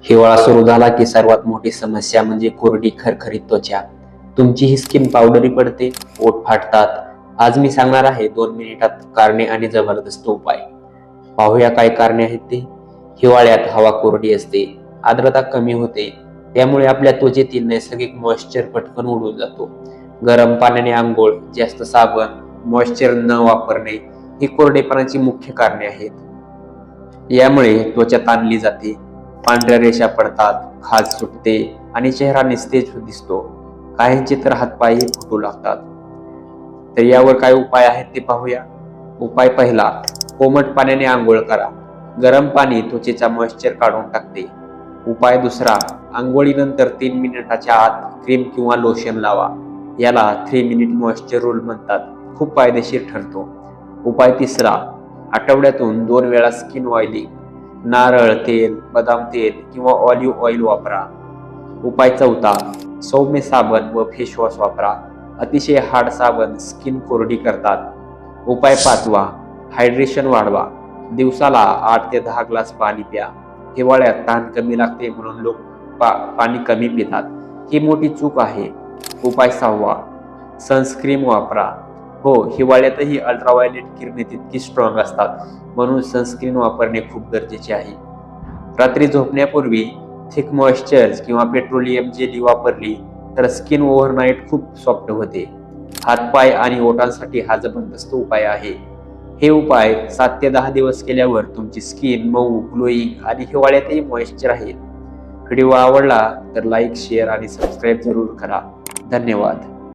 हिवाळा सुरू झाला की सर्वात मोठी समस्या म्हणजे कोरडी खरखरीत त्वचा. तुमची ही स्किन पावडरी पडते, ओठ फाटतात. आज मी सांगणार आहे 2 मिनिटात कारणे आणि जबरदस्त उपाय. पाहूया काय कारणे आहेत ते. हिवाळ्यात हवा कोरडी असते, आर्द्रता कमी होते, त्यामुळे आपल्या त्वचेतील नैसर्गिक मॉइश्चर पटकन उडून जातो. गरम पाण्याने आंघोळ, जास्त साबण, मॉइश्चर न वापरणे ही कोरडेपणाची मुख्य कारणे आहेत. यामुळे त्वचा ताणली जाते, पांढऱ्या रेषा पडतात, खाज सुटते आणि चेहरा निस्तेज दिसतो. काहींचे तर हातपायही फुटू लागतात. तर यावर काय उपाय आहेत ते पाहूया. उपाय पहिला, कोमट पाण्याने आंघोळ करा. गरम पाणी त्वचेचा मॉइश्चर काढून टाकते. उपाय दुसरा, आंघोळीनंतर 3 मिनिटाच्या आत क्रीम किंवा लोशन लावा. याला 3 मिनिट मॉइश्चर रूल म्हणतात. खूप फायदेशीर ठरतो. उपाय तिसरा, आठवड्यातून 2 वेळा स्किन ऑइलिंग, नारळ तेल, बदाम तेल किंवा ऑलिव्ह ऑइल वापरा. उपाय चौथा, सौम्य साबण व फेसवॉश वापरा. अतिशय हार्ड साबण स्किन कोरडी करतात. उपाय पाचवा, हायड्रेशन वाढवा. दिवसाला 8 ते 10 ग्लास पाणी प्या. हिवाळ्यात तहान कमी लागते म्हणून लोक पाणी कमी पितात. ही मोठी चूक आहे. उपाय सहावा, सनस्क्रीन वापरा. हो, हिवाळ्यातही अल्ट्राव्हायोलेट किरणे तितकी स्ट्रॉंग असतात, म्हणून सनस्क्रीन वापरणे खूप गरजेचे आहे. रात्री झोपण्यापूर्वी थिक मॉइश्चर किंवा पेट्रोलियम जेली वापरली तर स्किन ओव्हरनाईट खूप सॉफ्ट होते. हातपाय आणि ओठांसाठी हा जबरदस्त उपाय आहे. हे उपाय 7 ते 10 दिवस केल्यावर तुमची स्किन मऊ, ग्लोईंग आणि हिवाळ्यातही मॉइश्चर आहे. व्हिडिओ आवडला तर लाईक, शेअर आणि सबस्क्राईब जरूर करा. धन्यवाद.